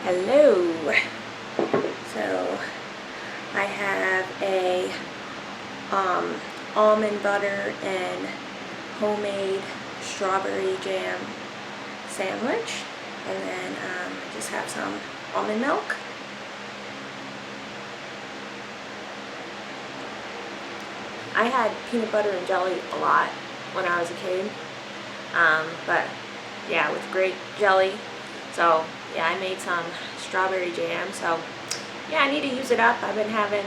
Hello. So I have a almond butter and homemade strawberry jam sandwich, and then I just have some almond milk. I had peanut butter and jelly a lot when I was a kid, but yeah, with grape jelly. So yeah, I made some strawberry jam, so yeah, I need to use it up. I've been having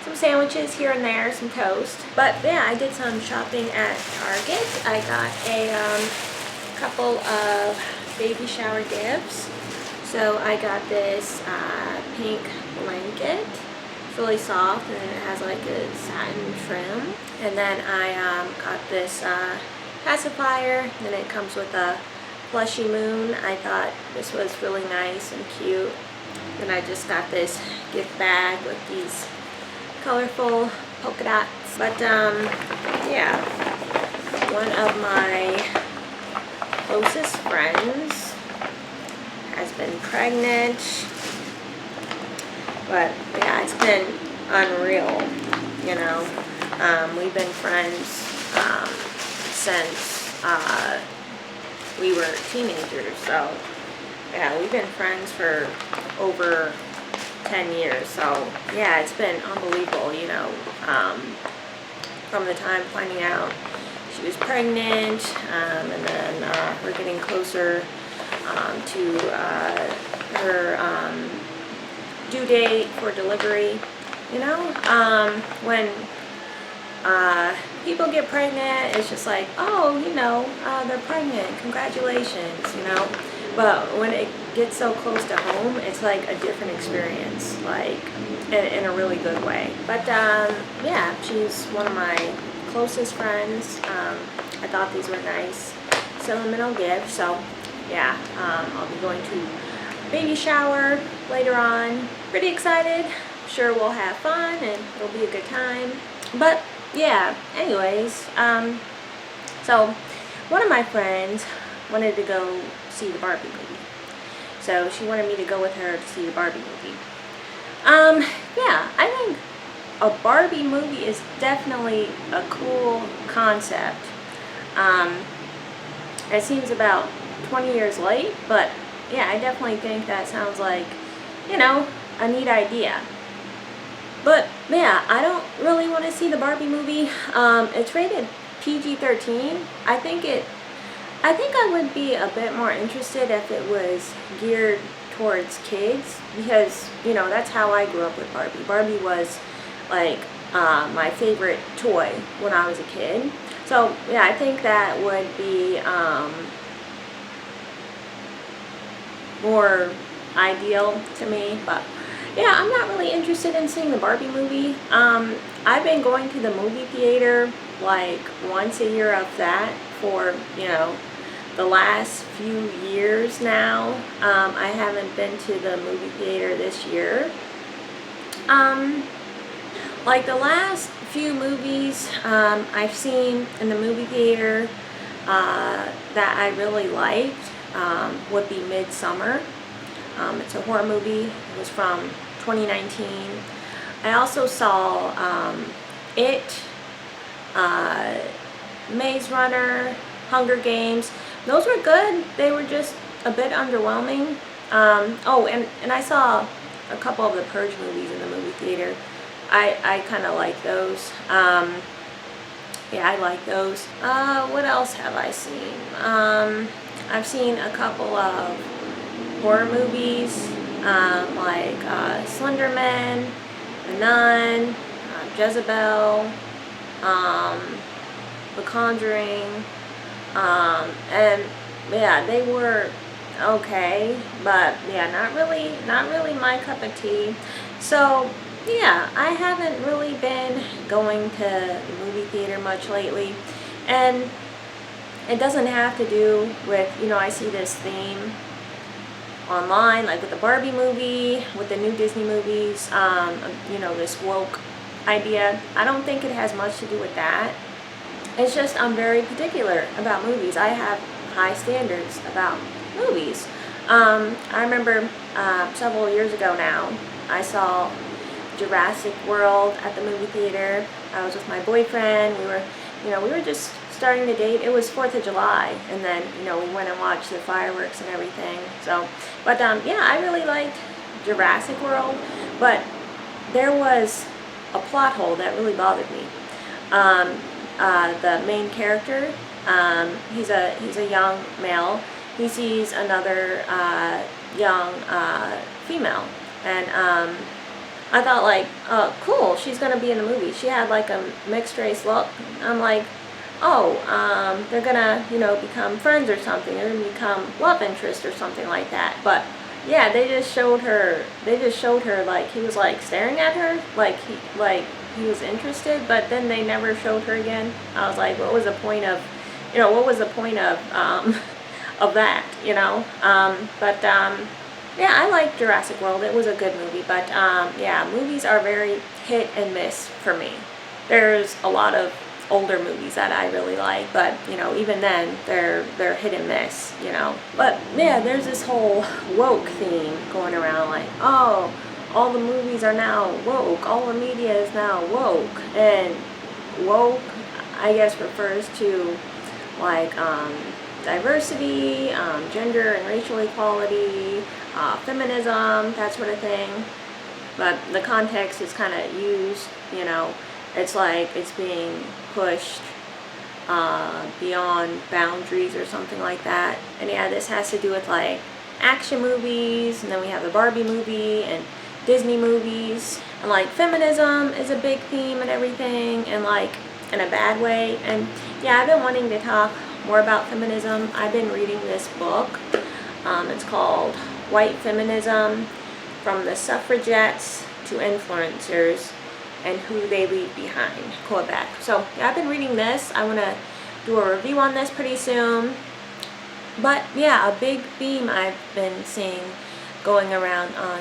some sandwiches here and there, some toast. But yeah, I did some shopping at Target. I got a couple of baby shower gifts. So I got this pink blanket. It's really soft, and it has like a satin trim. And then I got this pacifier, and it comes with a plushy moon. I thought this was really nice and cute. Then I just got this gift bag with these colorful polka dots. But yeah, one of my closest friends has been pregnant. But yeah, it's been unreal, you know. We've been friends since we were teenagers, so yeah, we've been friends for over 10 years, so yeah, it's been unbelievable, you know, from the time finding out she was pregnant, and then we're getting closer to her due date for delivery. You know, when people get pregnant, it's just like, oh, you know, they're pregnant, congratulations, you know. But when it gets so close to home, it's like a different experience, like in a really good way. But yeah, she's one of my closest friends. I thought these were nice sentimental gifts. So yeah, I'll be going to baby shower later on. Pretty excited. Sure, we'll have fun and it'll be a good time. But yeah, anyways, so one of my friends wanted to go see the Barbie movie. So she wanted me to go with her to see the Barbie movie. Yeah, I think a Barbie movie is definitely a cool concept. It seems about 20 years late, but yeah, I definitely think that sounds like, you know, a neat idea. But yeah, I don't really want to see the Barbie movie. It's rated PG-13. I think I would be a bit more interested if it was geared towards kids, because, you know, that's how I grew up with Barbie. Barbie was like my favorite toy when I was a kid. So yeah, I think that would be more ideal to me. But yeah, I'm not really interested in seeing the Barbie movie. I've been going to the movie theater like once a year of that for, you know, the last few years now. I haven't been to the movie theater this year. Like the last few movies I've seen in the movie theater that I really liked would be Midsummer. It's a horror movie. It was from 2019. I also saw It, Maze Runner, Hunger Games. Those were good. They were just a bit underwhelming. Oh, and I saw a couple of the Purge movies in the movie theater. I kind of like those. Yeah, I like those. What else have I seen? I've seen a couple of horror movies. like Slender Man, The Nun, Jezebel, The Conjuring, and yeah, they were okay, but yeah, not really my cup of tea. So yeah, I haven't really been going to the movie theater much lately, and it doesn't have to do with, I see this theme online, like with the Barbie movie, with the new Disney movies, this woke idea. I don't think it has much to do with that. It's just I'm very particular about movies. I have high standards about movies. I remember several years ago now, I saw Jurassic World at the movie theater. I was with my boyfriend. We were just starting to date. It was 4th of July, and then, we went and watched the fireworks and everything. So, but yeah, I really liked Jurassic World, but there was a plot hole that really bothered me. The main character, he's a young male. He sees another young female, and I thought, like, oh, cool, she's gonna be in the movie. She had like a mixed race look. I'm like, oh, they're gonna, become friends or something. They're gonna become love interest or something like that. But yeah, they just showed her like he was like staring at her, like he was interested, but then they never showed her again. I was like, what was the point of, of that, yeah, I like Jurassic World. It was a good movie, but yeah, movies are very hit and miss for me. There's a lot of older movies that I really like, but even then they're hit and miss, But yeah, there's this whole woke theme going around, like, oh, all the movies are now woke, all the media is now woke, and woke, I guess, refers to like diversity, gender and racial equality, feminism, that sort of thing. But the context is kind of used, it's like it's being pushed beyond boundaries or something like that. And yeah, this has to do with like action movies, and then we have the Barbie movie and Disney movies, and like feminism is a big theme and everything, and like in a bad way. And yeah, I've been wanting to talk more about feminism. I've been reading this book. It's called White Feminism: From the Suffragettes to Influencers and Who They Leave Behind, Quebec. So yeah, I've been reading this. I want to do a review on this pretty soon. But yeah, a big theme I've been seeing going around on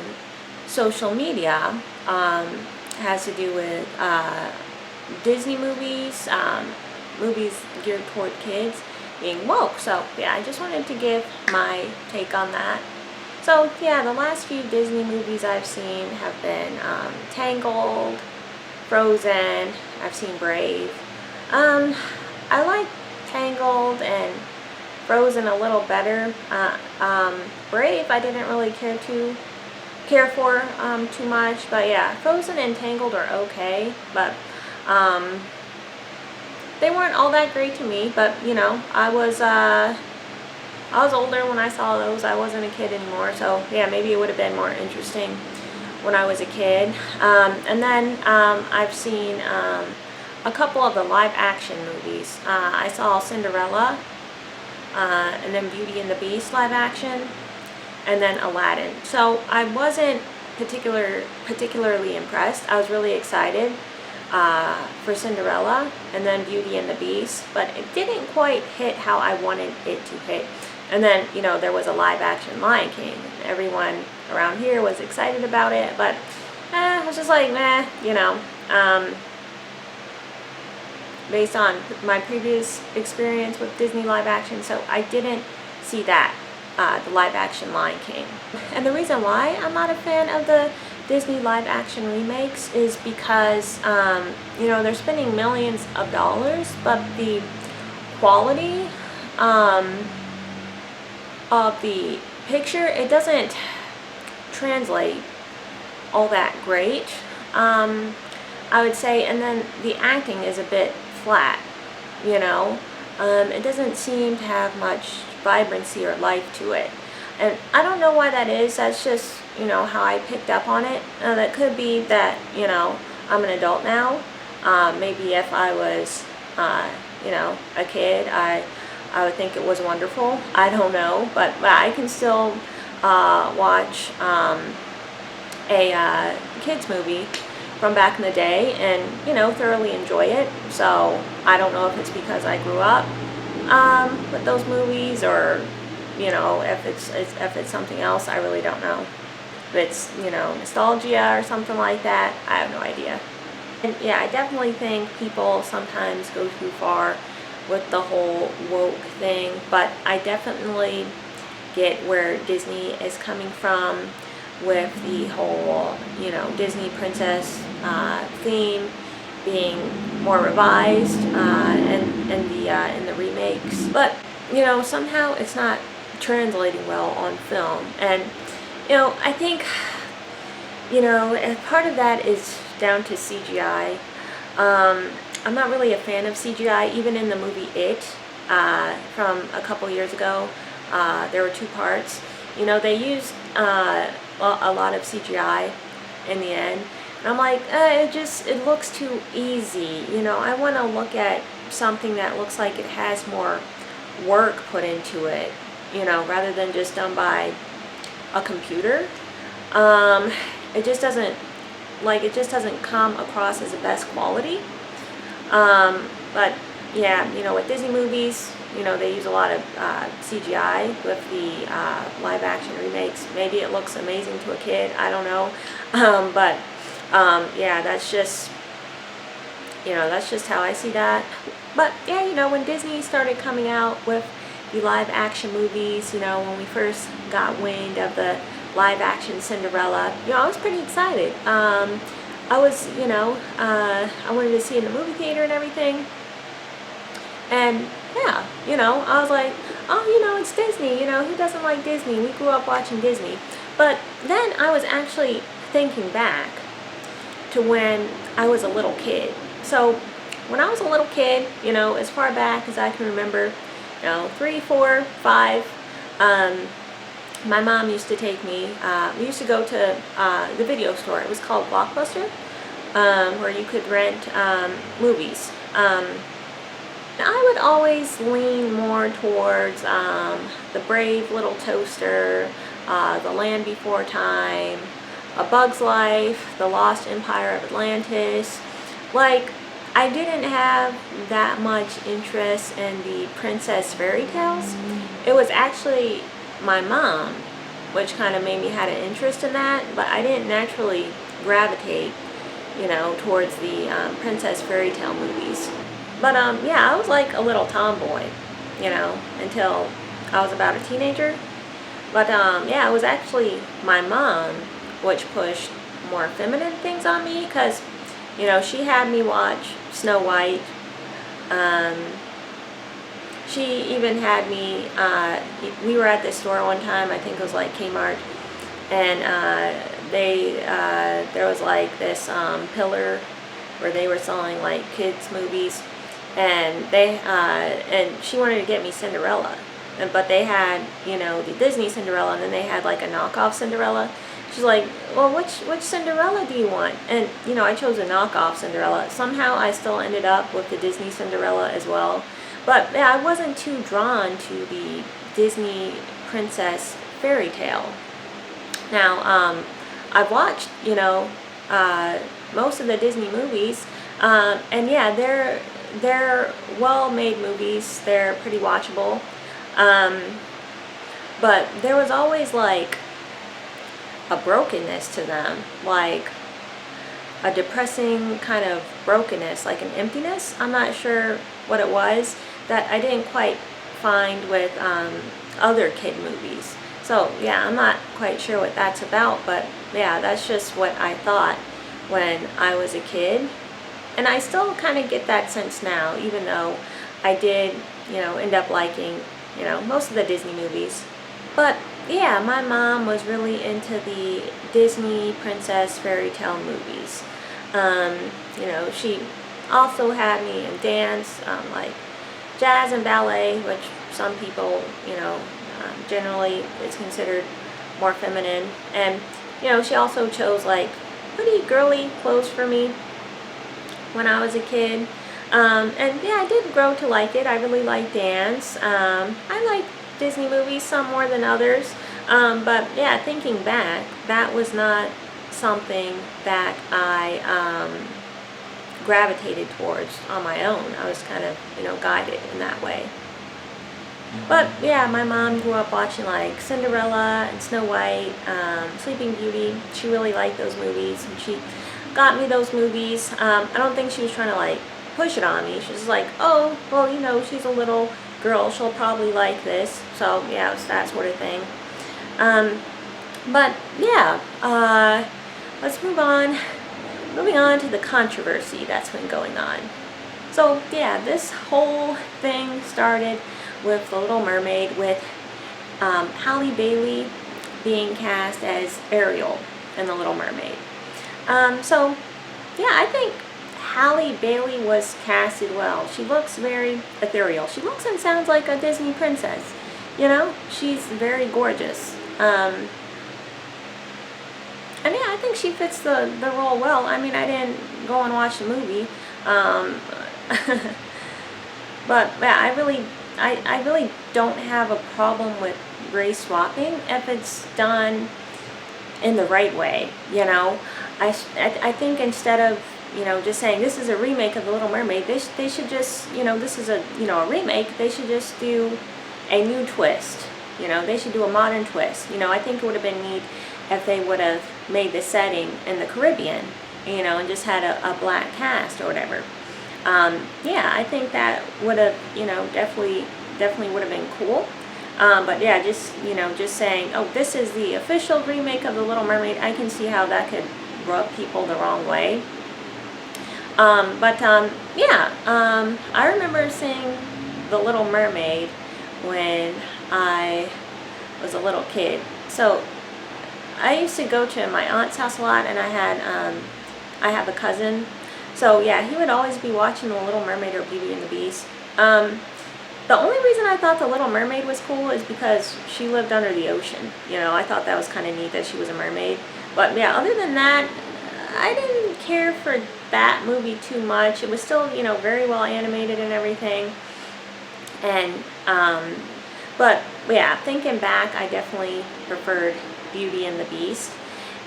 social media has to do with Disney movies, movies geared toward kids being woke. So yeah, I just wanted to give my take on that. So yeah, the last few Disney movies I've seen have been Tangled, Frozen, I've seen Brave. I like Tangled and Frozen a little better. Brave I didn't really care for too much, but yeah, Frozen and Tangled are okay, but they weren't all that great to me. But I was older when I saw those. I wasn't a kid anymore, so yeah, maybe it would have been more interesting when I was a kid. And then I've seen a couple of the live action movies. I saw Cinderella, and then Beauty and the Beast live action, and then Aladdin. So I wasn't particularly impressed. I was really excited for Cinderella and then Beauty and the Beast, but it didn't quite hit how I wanted it to hit. And then, there was a live action Lion King. Everyone around here was excited about it, but I was just like, meh, based on my previous experience with Disney live action, so I didn't see that, the live action Lion King. And the reason why I'm not a fan of the Disney live action remakes is because, they're spending millions of dollars, but the quality of the picture, it doesn't translate all that great, I would say. And then the acting is a bit flat, it doesn't seem to have much vibrancy or life to it. And I don't know why that is. That's just, how I picked up on it. That could be that, I'm an adult now. Maybe if I was, a kid, I would think it was wonderful. I don't know, but I can still watch a kids movie from back in the day and, thoroughly enjoy it. So I don't know if it's because I grew up with those movies, or, if it's something else. I really don't know. If it's, nostalgia or something like that, I have no idea. And yeah, I definitely think people sometimes go too far with the whole woke thing, but I definitely get where Disney is coming from with the whole, Disney princess theme being more revised in the remakes. But somehow it's not translating well on film, and I think part of that is down to CGI. I'm not really a fan of CGI. Even in the movie It from a couple years ago, there were 2 parts. They used a lot of CGI in the end, and I'm like, it looks too easy. I want to look at something that looks like it has more work put into it, rather than just done by a computer. It just doesn't come across as the best quality. But yeah, with Disney movies, they use a lot of CGI with the live action remakes. Maybe it looks amazing to a kid, I don't know. But yeah, that's just how I see that. But yeah, when Disney started coming out with the live action movies, when we first got wind of the live action Cinderella, I was pretty excited. I was, I wanted to see it in the movie theater and everything. And yeah, I was like, oh, it's Disney, who doesn't like Disney? We grew up watching Disney. But then I was actually thinking back to when I was a little kid. So when I was a little kid, as far back as I can remember, 3, 4, 5, my mom used to take me, we used to go to the video store. It was called Blockbuster, where you could rent movies. I would always lean more towards The Brave Little Toaster, The Land Before Time, A Bug's Life, The Lost Empire of Atlantis. Like, I didn't have that much interest in the princess fairy tales. It was actually my mom, which kind of made me had an interest in that, but I didn't naturally gravitate, towards the princess fairy tale movies. But yeah, I was like a little tomboy, until I was about a teenager. But yeah, it was actually my mom which pushed more feminine things on me, because she had me watch Snow White. She even had me, we were at this store one time, I think it was like Kmart, and there was like this pillar where they were selling like kids movies, and and she wanted to get me Cinderella, but they had, the Disney Cinderella, and then they had like a knockoff Cinderella. She's like, well, which Cinderella do you want? And I chose a knockoff Cinderella. Somehow I still ended up with the Disney Cinderella as well. But yeah, I wasn't too drawn to the Disney princess fairy tale. Now, I've watched, most of the Disney movies, and yeah, they're well-made movies. They're pretty watchable. But there was always like a brokenness to them, like a depressing kind of brokenness, like an emptiness. I'm not sure what it was that I didn't quite find with other kid movies. So yeah, I'm not quite sure what that's about, but yeah, that's just what I thought when I was a kid. And I still kind of get that sense now, even though I did, end up liking, most of the Disney movies. But yeah, my mom was really into the Disney princess fairy tale movies. She also had me in dance, like jazz and ballet, which some people, Generally, it's considered more feminine. And, you know, she also chose like pretty girly clothes for me when I was a kid. And yeah, I did grow to like it. I really like dance. I like Disney movies, some more than others. But yeah, thinking back, that was not something that I gravitated towards on my own. I was kind of, you know, guided in that way. But yeah, my mom grew up watching like Cinderella and Snow White, Sleeping Beauty. She really liked those movies, and she got me those movies. I don't think she was trying to like push it on me. She was like, oh, well, you know, she's a little girl, she'll probably like this. So yeah, it's that sort of thing. But yeah, let's move on. Moving on to the controversy that's been going on. So yeah, this whole thing started with The Little Mermaid, with Halle Bailey being cast as Ariel in The Little Mermaid. So yeah, I think Halle Bailey was casted well. She looks very ethereal. She looks and sounds like a Disney princess. You know, she's very gorgeous. And yeah, I think she fits the role well. I mean, I didn't go and watch the movie. But yeah, I really don't have a problem with race swapping if it's done in the right way, you know. I think instead of, you know, just saying this is a remake of The Little Mermaid, they should just, you know, this is a, you know, a remake, they should just do a new twist. You know, they should do a modern twist. You know, I think it would have been neat if they would have made the setting in the Caribbean, you know, and just had a black cast or whatever. Yeah, I think that would have, you know, definitely would have been cool. But yeah, just, you know, just saying, oh, this is the official remake of The Little Mermaid, I can see how that could rub people the wrong way. Yeah, I remember seeing The Little Mermaid when I was a little kid. So I used to go to my aunt's house a lot, and I have a cousin. So yeah, he would always be watching The Little Mermaid or Beauty and the Beast. The only reason I thought The Little Mermaid was cool is because she lived under the ocean. You know, I thought that was kind of neat that she was a mermaid. But yeah, other than that, I didn't care for that movie too much. It was still, you know, very well animated and everything. And, but yeah, thinking back, I definitely preferred Beauty and the Beast.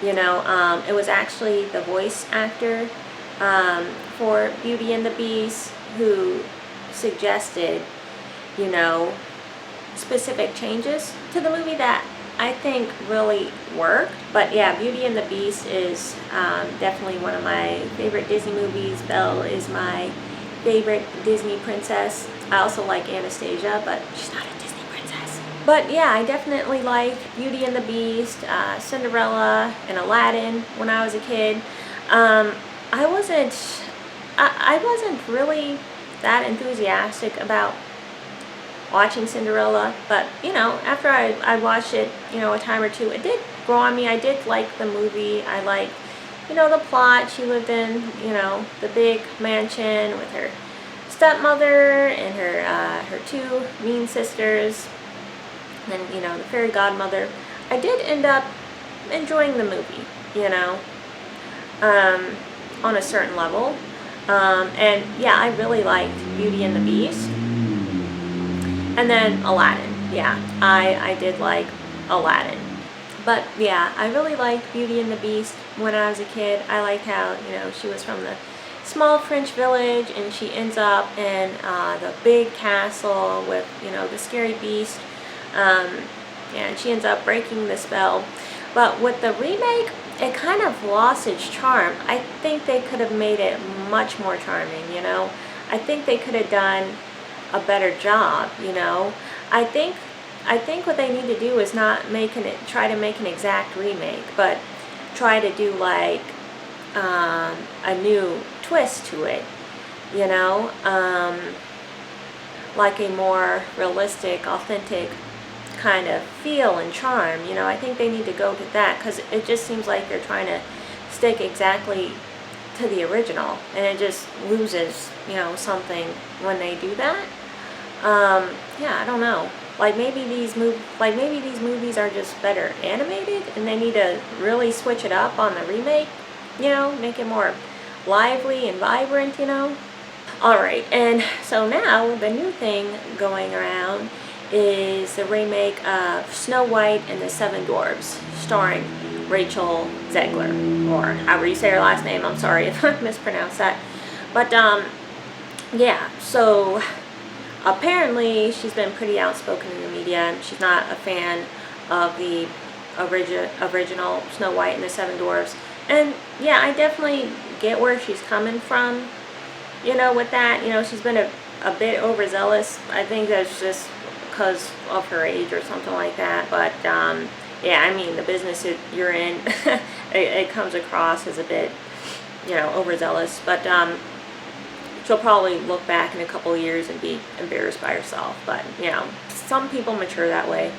You know, it was actually the voice actor for Beauty and the Beast who suggested, you know, specific changes to the movie that I think really worked. But yeah, Beauty and the Beast is definitely one of my favorite Disney movies. Belle is my favorite Disney princess. I also like Anastasia, but she's not a Disney princess. But yeah, I definitely like Beauty and the Beast, Cinderella, and Aladdin when I was a kid. I wasn't really that enthusiastic about watching Cinderella, but you know, after I watched it, you know, a time or two, it did grow on me. I did like the movie. I liked, you know, the plot. She lived in, you know, the big mansion with her stepmother and her two mean sisters, and you know, the fairy godmother. I did end up enjoying the movie, you know, on a certain level. And yeah, I really liked Beauty and the Beast. And then Aladdin. Yeah, I did like Aladdin. But yeah, I really liked Beauty and the Beast when I was a kid. I liked how, you know, she was from the small French village and she ends up in the big castle with, you know, the scary beast. And she ends up breaking the spell. But with the remake, it kind of lost its charm. I think they could have made it much more charming, you know. I think they could have done a better job, you know. I think what they need to do is not try to make an exact remake, but try to do like a new twist to it, you know, like a more realistic, authentic kind of feel and charm. You know, I think they need to go to that, because it just seems like they're trying to stick exactly to the original, and it just loses, you know, something when they do that. Yeah, I don't know. maybe these movies are just better animated, and they need to really switch it up on the remake. Make it more lively and vibrant. Alright, and so now the new thing going around is the remake of Snow White and the Seven Dwarfs, starring Rachel Zegler, or however you say her last name. I'm sorry if I mispronounced that. But, yeah, so apparently she's been pretty outspoken in the media. She's not a fan of the original Snow White and the Seven Dwarfs. And, yeah, I definitely get where she's coming from, with that. She's been a bit overzealous. I think that's just because of her age or something like that. But, yeah, I mean, the business that you're in, it comes across as a bit, overzealous. But she'll probably look back in a couple of years and be embarrassed by herself. But, some people mature that way,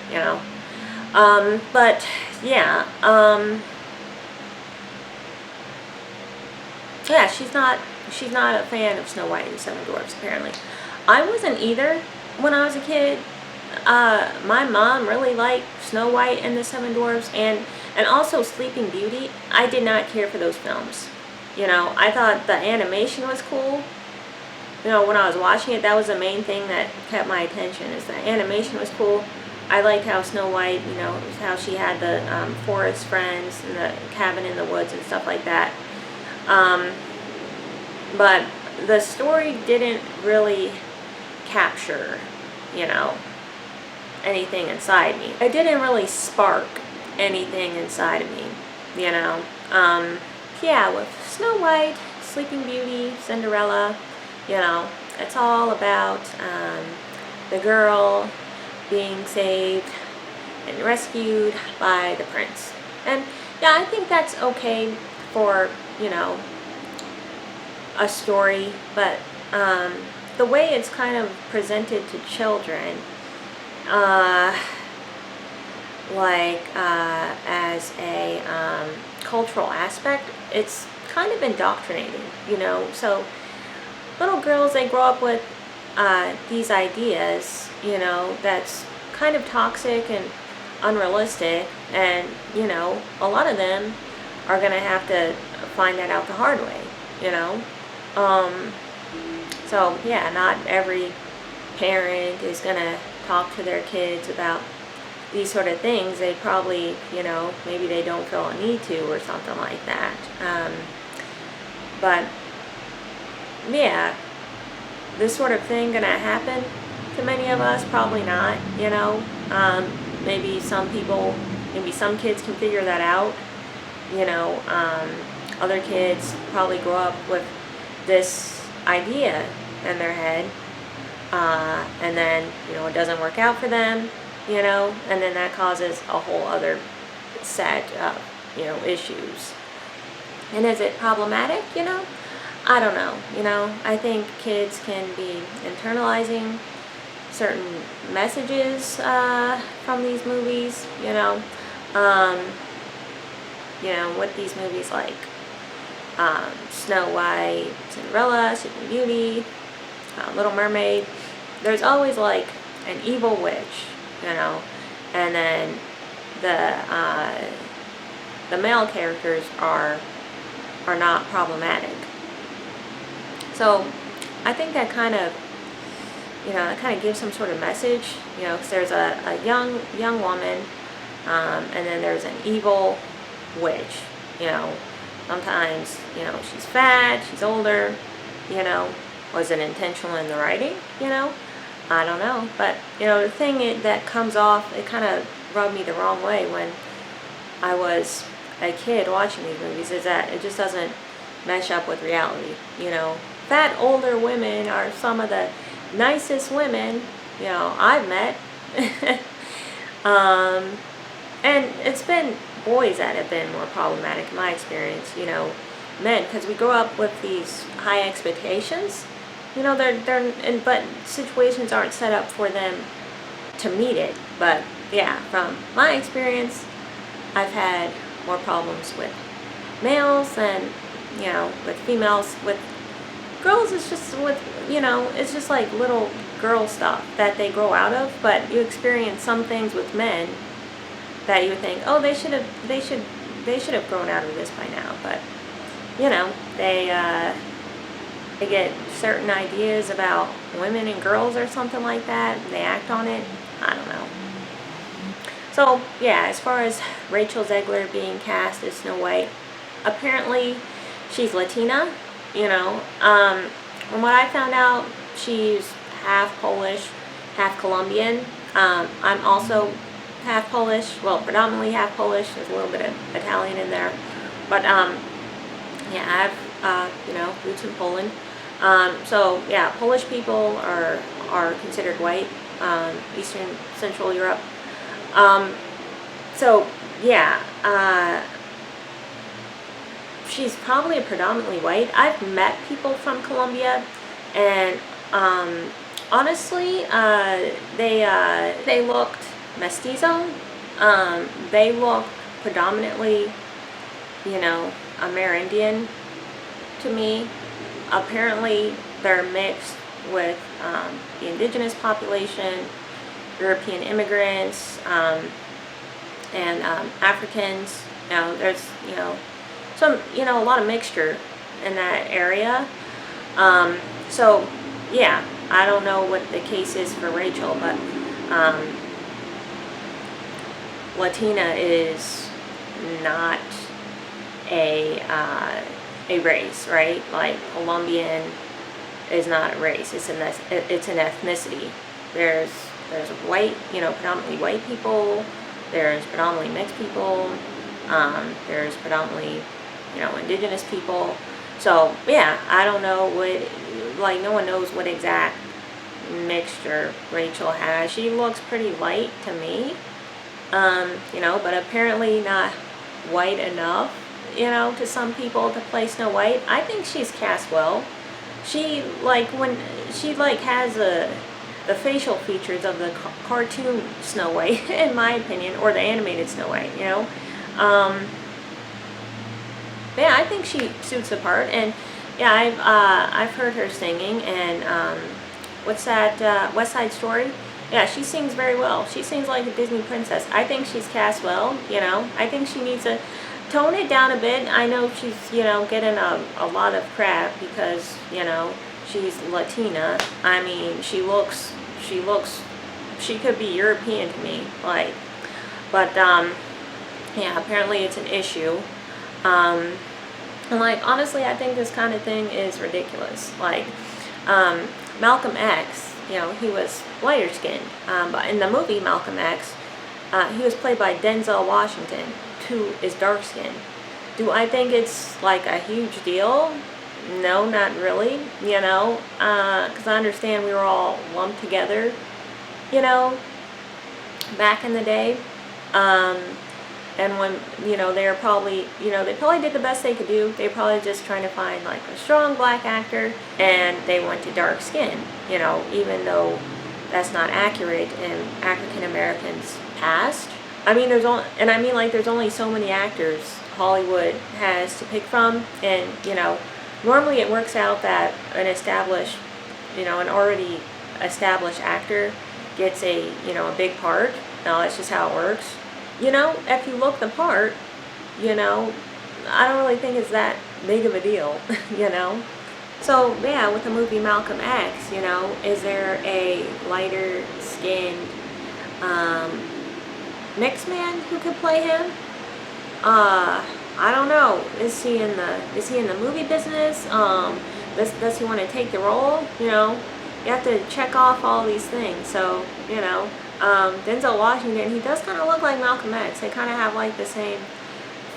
But, yeah, yeah, she's not a fan of Snow White and the Seven Dwarfs, apparently. I wasn't either when I was a kid. My mom really liked Snow White and the Seven Dwarfs, and also Sleeping Beauty. I did not care for those films. I thought the animation was cool. When I was watching it, that was the main thing that kept my attention, is the animation was cool. I liked how Snow White, how she had the forest friends and the cabin in the woods and stuff like that. But the story didn't really capture, anything inside me. It didn't really spark anything inside of me, Yeah, with Snow White, Sleeping Beauty, Cinderella, it's all about the girl being saved and rescued by the prince. And, yeah, I think that's okay for, a story, but the way it's kind of presented to children, as a cultural aspect, it's kind of indoctrinating, so little girls, they grow up with these ideas, that's kind of toxic and unrealistic, and, a lot of them are going to have to find that out the hard way, So, yeah, not every parent is going to talk to their kids about these sort of things. They probably, maybe they don't feel a need to or something like that. But, yeah, this sort of thing going to happen to many of us? Probably not, Maybe some kids can figure that out, Other kids probably grow up with this idea in their head, and then, it doesn't work out for them, and then that causes a whole other set of, issues. And is it problematic? I don't know. I think kids can be internalizing certain messages from these movies, with these movies like Snow White, Cinderella, Sleeping Beauty, Little Mermaid. There's always like an evil witch, and then the male characters are not problematic. So I think that kind of gives some sort of message, because there's a young woman, and then there's an evil witch, Sometimes, she's fat, she's older, was it intentional in the writing, I don't know. But, the thing that comes off, it kind of rubbed me the wrong way when I was a kid watching these movies, is that it just doesn't mesh up with reality, Fat older women are some of the nicest women, I've met. And it's been boys that have been more problematic in my experience, men, because we grow up with these high expectations, but situations aren't set up for them to meet it. But yeah, from my experience, I've had more problems with males than, with females. With girls, it's just like little girl stuff that they grow out of, but you experience some things with men that you would think, oh, they should have grown out of this by now. But you know, they get certain ideas about women and girls or something like that, and they act on it. I don't know. So yeah, as far as Rachel Zegler being cast as Snow White, apparently she's Latina. You know, from what I found out, she's half Polish, half Colombian. I'm also half Polish, well, predominantly half Polish. There's a little bit of Italian in there, but yeah, I have you know, roots in Poland. So yeah, Polish people are considered white, Eastern Central Europe. So yeah, she's probably predominantly white. I've met people from Colombia, and honestly, they looked mestizo. They looked predominantly, you know, Amerindian to me. Apparently, they're mixed with the indigenous population, European immigrants, and Africans. You know, there's, you know, some, you know, a lot of mixture in that area. So yeah, I don't know what the case is for Rachel, but Latina is not a race, right? Like Colombian is not a race; it's an ethnicity. There's white, you know, predominantly white people. There's predominantly mixed people. There's predominantly, you know, indigenous people. So yeah, I don't know what, like, no one knows what exact mixture Rachel has. She looks pretty light to me, you know, but apparently not white enough, you know, to some people to play Snow White. I think she's cast well. She, like, when she, like, has the facial features of the cartoon Snow White, in my opinion, or the animated Snow White, you know. Yeah, I think she suits the part, and yeah, I've heard her singing, and what's that, West Side Story? Yeah, she sings very well. She sings like a Disney princess. I think she's cast well, you know. I think she needs to tone it down a bit. I know she's, you know, getting a lot of crap because, you know, she's Latina. I mean, she could be European to me, like, but yeah, apparently it's an issue. And like, honestly, I think this kind of thing is ridiculous. Like, Malcolm X, you know, he was lighter skinned, but in the movie Malcolm X, he was played by Denzel Washington, who is dark skinned. Do I think it's like a huge deal? No, not really, you know, because I understand we were all lumped together, you know, back in the day. And when, you know, they're probably, you know, they probably did the best they could do. They probably just trying to find like a strong black actor, and they went to dark skin, you know, even though that's not accurate in African Americans past. I mean, there's only so many actors Hollywood has to pick from, and, you know, normally it works out that an already established actor gets a, you know, a big part. No, that's just how it works. You know, if you look the part, you know, I don't really think it's that big of a deal, you know. So yeah, with the movie Malcolm X, you know, is there a lighter skinned mixed man who could play him? I don't know. Is he in the movie business? Does he want to take the role? You know, you have to check off all these things. So, you know, Denzel Washington, he does kind of look like Malcolm X. They kind of have like the same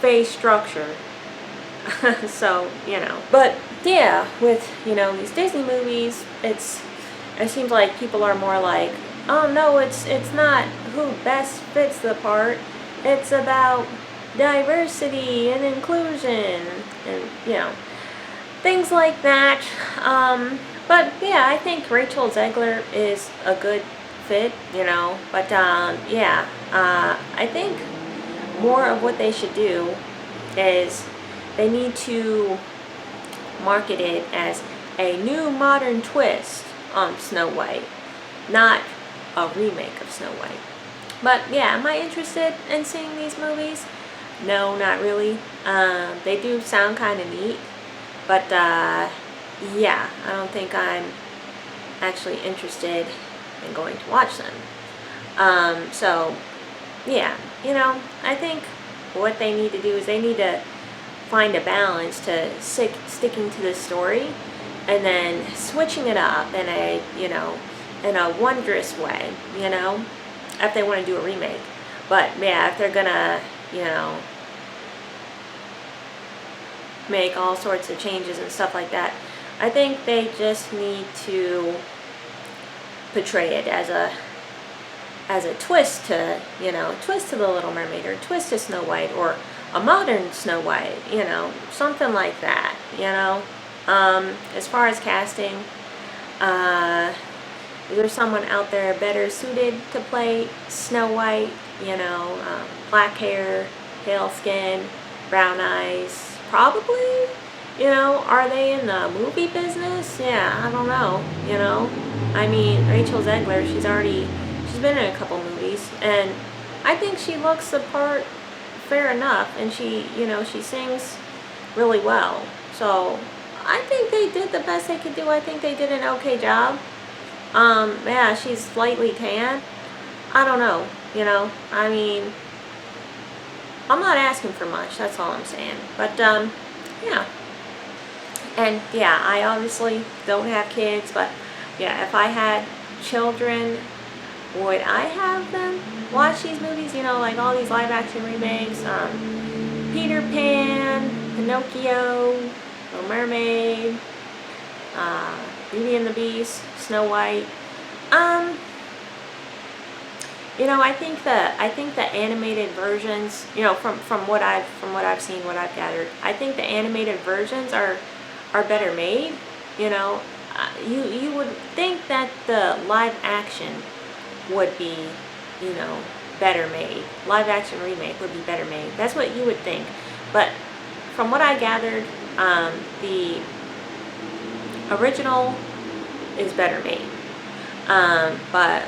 face structure. So, you know, but yeah, with, you know, these Disney movies, it seems like people are more like, oh no, it's not who best fits the part. It's about diversity and inclusion and, you know, things like that. But yeah, I think Rachel Zegler is a good fit, you know, but yeah, I think more of what they should do is they need to market it as a new modern twist on Snow White. not a remake of Snow White. But yeah, am I interested in seeing these movies? No, not really. They do sound kind of neat, but yeah, I don't think I'm actually interested in going to watch them. So yeah, I think what they need to do is they need to find a balance to sticking to the story and then switching it up in a wondrous way, if they want to do a remake. But yeah, if they're gonna, make all sorts of changes and stuff like that, I think they just need to portray it as a twist to, twist to the Little Mermaid, or twist to Snow White, or a modern Snow White, something like that, As far as casting, is there someone out there better suited to play Snow White? Black hair, pale skin, brown eyes, probably. Are they in the movie business? Yeah, I don't know, I mean, Rachel Zegler, she's been in a couple movies, and I think she looks the part fair enough, and she sings really well. So I think they did the best they could do. I think they did an okay job. Yeah, she's slightly tan. I don't know, I mean, I'm not asking for much, that's all I'm saying. But, yeah. And, yeah, I obviously don't have kids, but, yeah, if I had children, would I have them watch these movies? Like all these live-action remakes, Peter Pan, Pinocchio, Little Mermaid, Beauty and the Beast, Snow White. I think the animated versions, from what I've seen, what I've gathered, I think the animated versions are better made. You would think that the live action would be, better made. Live action remake would be better made. That's what you would think. But from what I gathered, the original is better made. But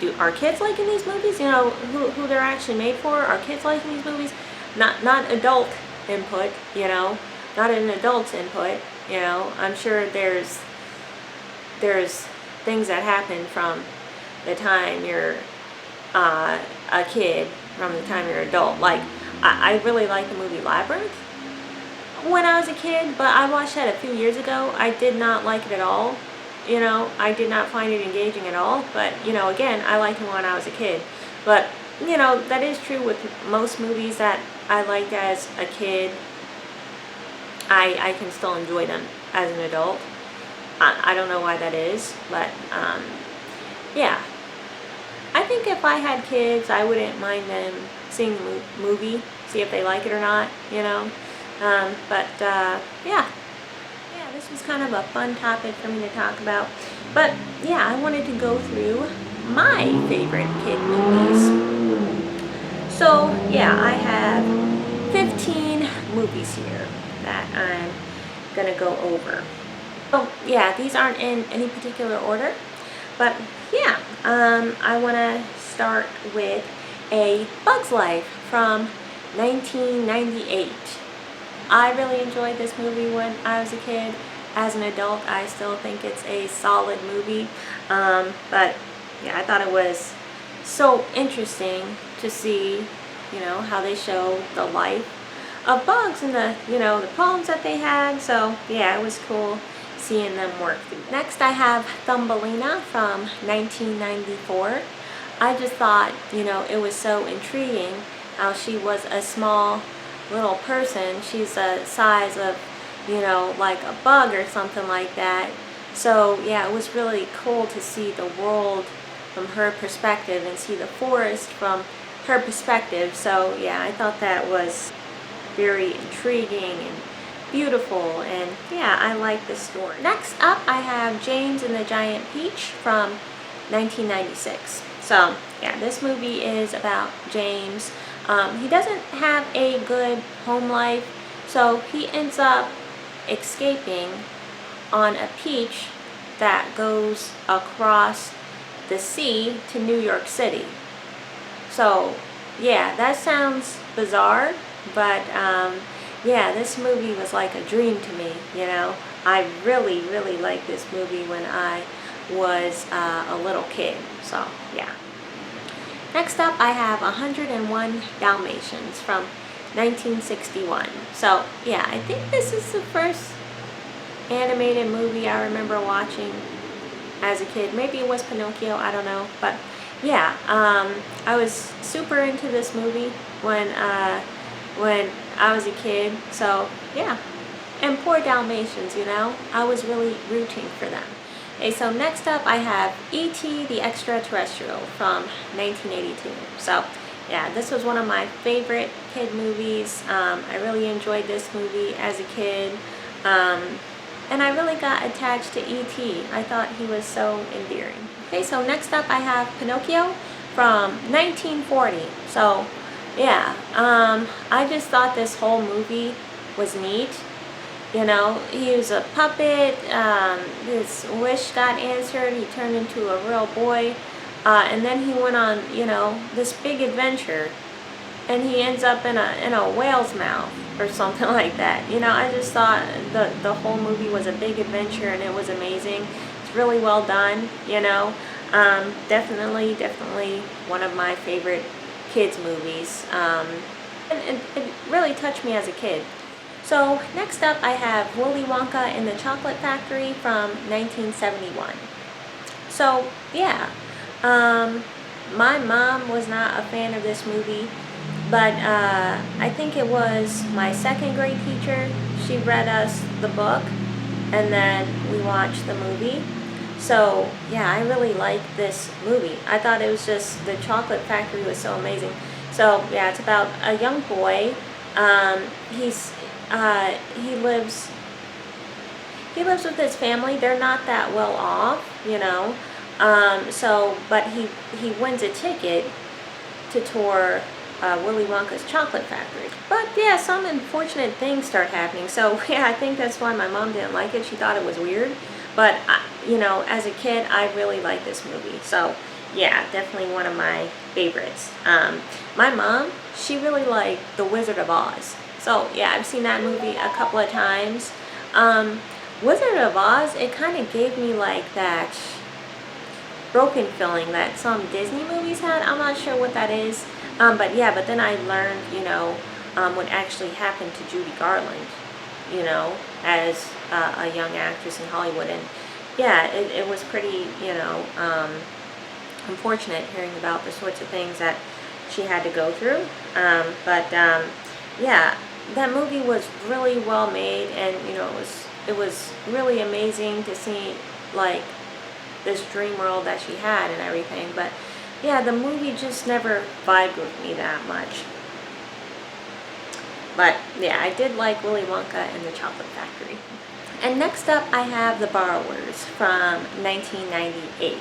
do our kids liking these movies? Who they're actually made for? Are kids liking these movies? Not adult input. Not an adult's input. I'm sure there's things that happen from the time you're a kid, from the time you're an adult. Like, I really like the movie Labyrinth when I was a kid, but I watched that a few years ago. I did not like it at all. I did not find it engaging at all. But, again, I liked it when I was a kid. But, that is true with most movies that I liked as a kid. I can still enjoy them as an adult. I don't know why that is, but yeah. I think if I had kids, I wouldn't mind them seeing the movie, see if they like it or not, But yeah. Yeah, this was kind of a fun topic for me to talk about. But yeah, I wanted to go through my favorite kid movies. So yeah, I have 15 movies here that I'm gonna go over. So yeah, these aren't in any particular order, but yeah, I want to start with A Bug's Life from 1998. I really enjoyed this movie when I was a kid. As an adult, I still think it's a solid movie, but yeah, I thought it was so interesting to see, how they show the life of bugs and the problems that they had. So yeah, it was cool seeing them work through. Next, I have Thumbelina from 1994. I just thought, it was so intriguing how she was a small little person. She's the size of, like a bug or something like that. So yeah, it was really cool to see the world from her perspective and see the forest from her perspective. So yeah, I thought that was very intriguing and beautiful, and yeah, I like this story. Next up, I have James and the Giant Peach from 1996. So yeah, this movie is about James. He doesn't have a good home life, so he ends up escaping on a peach that goes across the sea to New York City. So yeah, that sounds bizarre, but yeah, this movie was like a dream to me, you know. I really, really liked this movie when I was a little kid, so yeah. Next up, I have 101 Dalmatians from 1961. So yeah, I think this is the first animated movie I remember watching as a kid. Maybe it was Pinocchio, I don't know, but yeah, I was super into this movie when I was a kid. So yeah, and poor Dalmatians, you know, I was really rooting for them. Okay, so next up I have E.T. the Extraterrestrial from 1982. So yeah, this was one of my favorite kid movies. I really enjoyed this movie as a kid. And I really got attached to E.T. I thought he was so endearing. Okay, so next up I have Pinocchio from 1940. So yeah, I just thought this whole movie was neat. You know, he was a puppet, his wish got answered, he turned into a real boy, and then he went on, you know, this big adventure, and he ends up in a whale's mouth or something like that. You know, I just thought the whole movie was a big adventure, and it was amazing. It's really well done, you know. Definitely one of my favorite kids movies, and it really touched me as a kid. So next up I have Willy Wonka and the Chocolate Factory from 1971. So yeah, my mom was not a fan of this movie, but I think it was my second grade teacher. She read us the book and then we watched the movie. So yeah, I really liked this movie. I thought it was just, the Chocolate Factory was so amazing. So yeah, it's about a young boy. He lives with his family. They're not that well off, you know. But he wins a ticket to tour Willy Wonka's Chocolate Factory. But yeah, some unfortunate things start happening. So yeah, I think that's why my mom didn't like it. She thought it was weird. But you know, as a kid, I really liked this movie. So yeah, definitely one of my favorites. My mom, she really liked The Wizard of Oz. So yeah, I've seen that movie a couple of times. Wizard of Oz, it kind of gave me like that broken feeling that some Disney movies had. I'm not sure what that is. But yeah, but then I learned, you know, what actually happened to Judy Garland, you know, as a young actress in Hollywood. And yeah, it was pretty, you know, unfortunate hearing about the sorts of things that she had to go through. Yeah, that movie was really well made, and you know, it was really amazing to see like this dream world that she had and everything. But yeah, the movie just never vibed with me that much. But yeah, I did like Willy Wonka and the Chocolate Factory. And next up I have The Borrowers from 1998.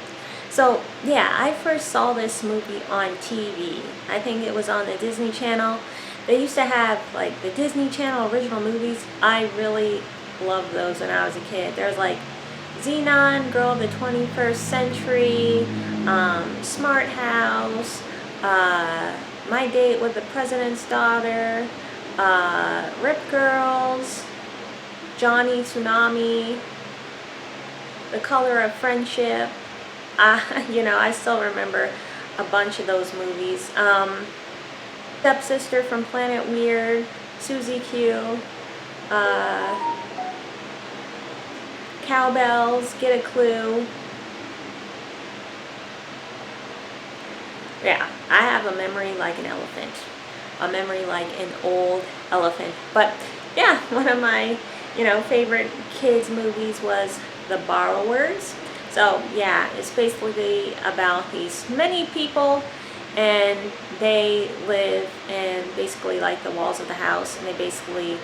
So yeah, I first saw this movie on TV. I think it was on the Disney Channel. They used to have like the Disney Channel original movies. I really loved those when I was a kid. There's like Xenon, Girl of the 21st Century, Smart House, My Date with the President's Daughter, Rip Girls, Johnny Tsunami, The Color of Friendship. You know, I still remember a bunch of those movies. Stepsister from Planet Weird, Suzy Q, Cowbells, Get a Clue. Yeah, I have a memory like an elephant. A memory like an old elephant. But yeah, one of my, you know, favorite kids movies was The Borrowers. So yeah, it's basically about these many people, and they live in basically like the walls of the house, and they basically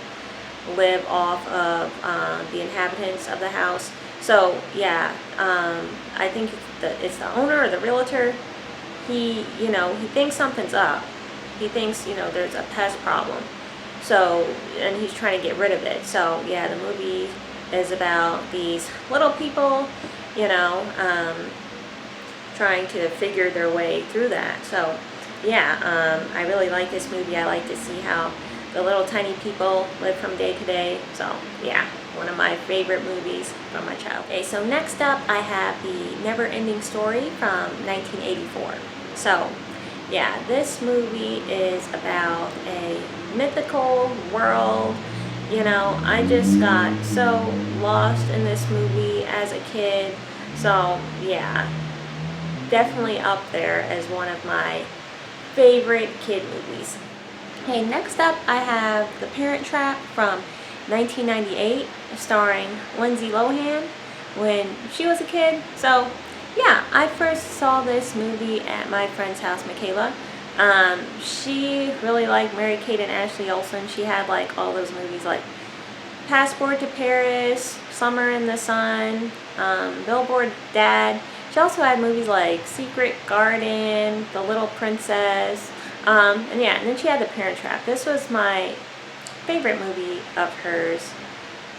live off of the inhabitants of the house. So yeah, I think it's the owner or the realtor. He, you know, he thinks something's up. He thinks, you know, there's a pest problem. So, and he's trying to get rid of it. So yeah, the movie is about these little people, you know, trying to figure their way through that. So yeah, I really like this movie. I like to see how the little tiny people live from day to day. So yeah, one of my favorite movies from my childhood. Okay, so next up I have The Never Ending Story from 1984. So yeah, this movie is about a mythical world. You know, I just got so lost in this movie as a kid. So yeah, definitely up there as one of my favorite kid movies. Okay, next up I have The Parent Trap from 1998, starring Lindsay Lohan when she was a kid. So yeah, I first saw this movie at my friend's house, Michaela. She really liked Mary-Kate and Ashley Olsen. She had like all those movies like Passport to Paris, Summer in the Sun, Billboard Dad. She also had movies like Secret Garden, The Little Princess, and yeah, and then she had The Parent Trap. This was my favorite movie of hers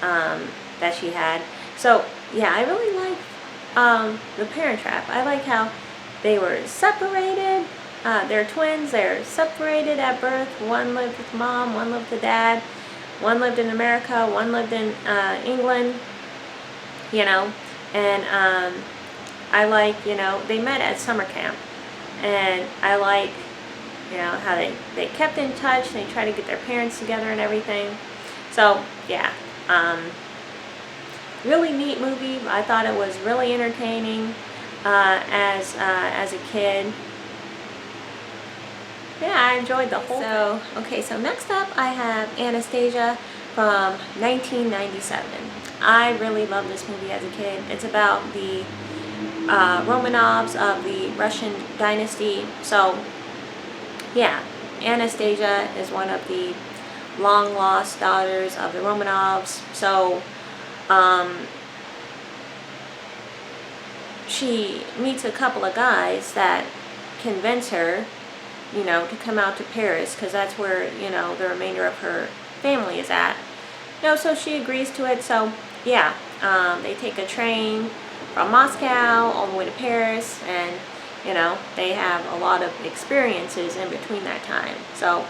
that she had. So yeah, I really like The Parent Trap. I like how they were separated. They're twins. They're separated at birth. One lived with mom, one lived with dad. One lived in America, one lived in England, you know, and I like, you know, they met at summer camp, and I like, you know, how they kept in touch, and they tried to get their parents together and everything. So yeah, really neat movie. I thought it was really entertaining as a kid. Yeah, I enjoyed the whole thing. Okay, so next up I have Anastasia from 1997. I really love this movie as a kid. It's about the Romanovs of the Russian dynasty. So yeah, Anastasia is one of the long lost daughters of the Romanovs. So she meets a couple of guys that convince her, you know, to come out to Paris, because that's where, you know, the remainder of her family is at. You know, so she agrees to it. So yeah, they take a train from Moscow all the way to Paris, and you know, they have a lot of experiences in between that time. So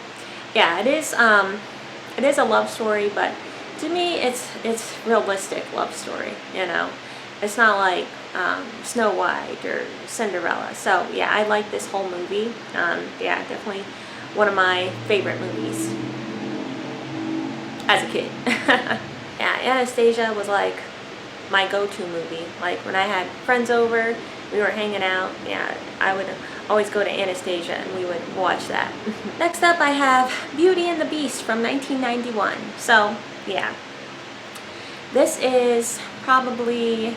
yeah, it is a love story, but to me it's realistic love story, you know. It's not like Snow White or Cinderella. So yeah, I like this whole movie. Yeah, definitely one of my favorite movies as a kid. Yeah, Anastasia was like my go-to movie. Like when I had friends over, we were hanging out, yeah, I would always go to Anastasia and we would watch that. Next up I have Beauty and the Beast from 1991. So yeah, this is probably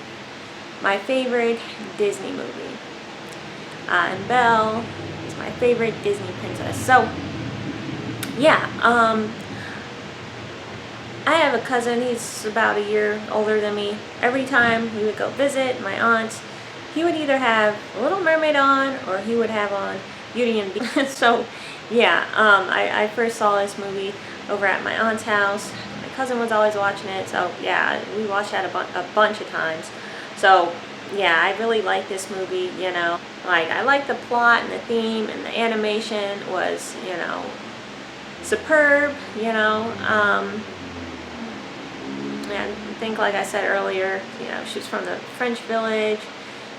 my favorite Disney movie. And Belle is my favorite Disney princess. So yeah, I have a cousin, he's about a year older than me. Every time we would go visit my aunts, he would either have Little Mermaid on or he would have on Beauty and the Beast. So yeah, I first saw this movie over at my aunt's house. My cousin was always watching it, so yeah, we watched that a bunch of times. So yeah, I really like this movie, you know. Like, I like the plot and the theme, and the animation was, you know, superb, you know. And I think, like I said earlier, you know, she was from the French village.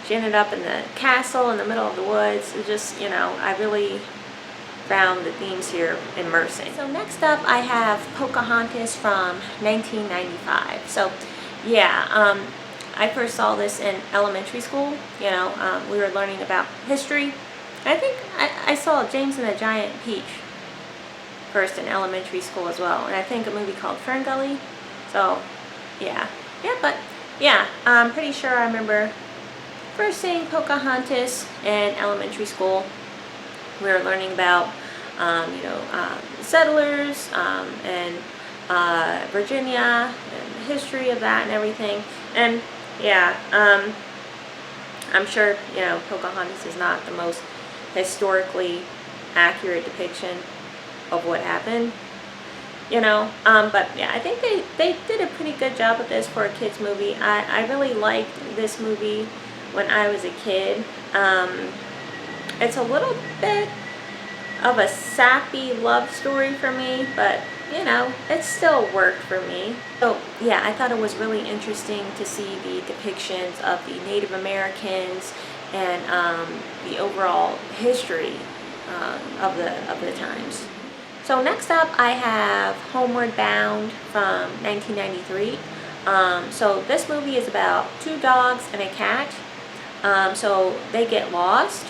She ended up in the castle in the middle of the woods. It just, you know, I really found the themes here immersing. So next up I have Pocahontas from 1995. So yeah, I first saw this in elementary school. You know, we were learning about history. I think I saw James and the Giant Peach first in elementary school as well. And I think a movie called Ferngully. So yeah, but yeah, I'm pretty sure I remember first seeing Pocahontas in elementary school. We were learning about, you know, settlers and Virginia and the history of that and everything. And yeah, I'm sure, you know, Pocahontas is not the most historically accurate depiction of what happened. you know. But yeah, I think they did a pretty good job with this for a kids movie. I really liked this movie when I was a kid. It's a little bit of a sappy love story for me, but you know, it still worked for me. So yeah, I thought it was really interesting to see the depictions of the Native Americans and the overall history of the times. So next up, I have Homeward Bound from 1993. So this movie is about two dogs and a cat. So they get lost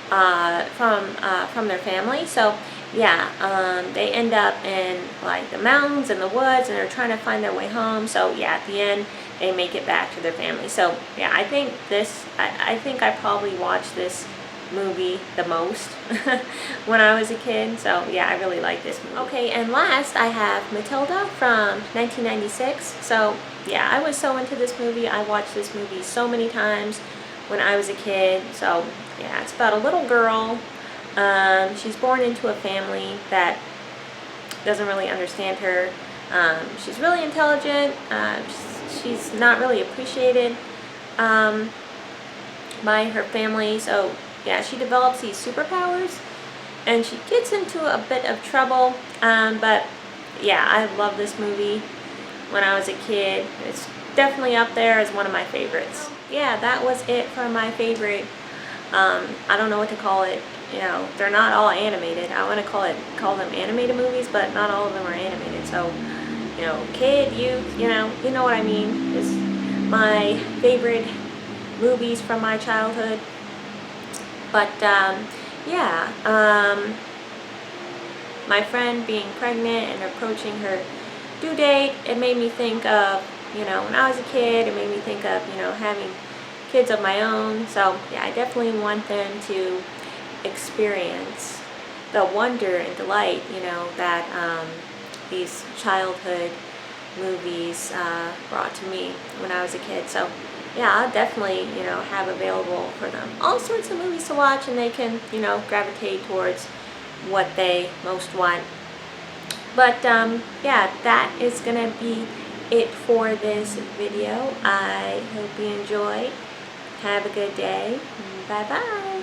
from their family. So yeah, they end up in like the mountains and the woods, and they're trying to find their way home. So yeah, at the end, they make it back to their family. So yeah, I think I probably watched this movie the most when I was a kid. So yeah, I really like this movie. Okay, and last I have Matilda from 1996. So yeah, I was so into this movie. I watched this movie so many times when I was a kid. So yeah, it's about a little girl. She's born into a family that doesn't really understand her. She's really intelligent. She's not really appreciated by her family. So yeah, she develops these superpowers, and she gets into a bit of trouble. But yeah, I love this movie when I was a kid. It's definitely up there as one of my favorites. Yeah, that was it for my favorite. I don't know what to call it. You know, they're not all animated. I want to call them animated movies, but not all of them are animated. So, you know, kid, youth, you know what I mean. It's my favorite movies from my childhood. But yeah, my friend being pregnant and approaching her due date, it made me think of, you know, when I was a kid. It made me think of, you know, having kids of my own. So yeah, I definitely want them to experience the wonder and delight, you know, that these childhood movies brought to me when I was a kid. So yeah, I'll definitely, you know, have available for them all sorts of movies to watch, and they can, you know, gravitate towards what they most want. But yeah, that is gonna be it for this video. I hope you enjoyed. Have a good day. Bye bye.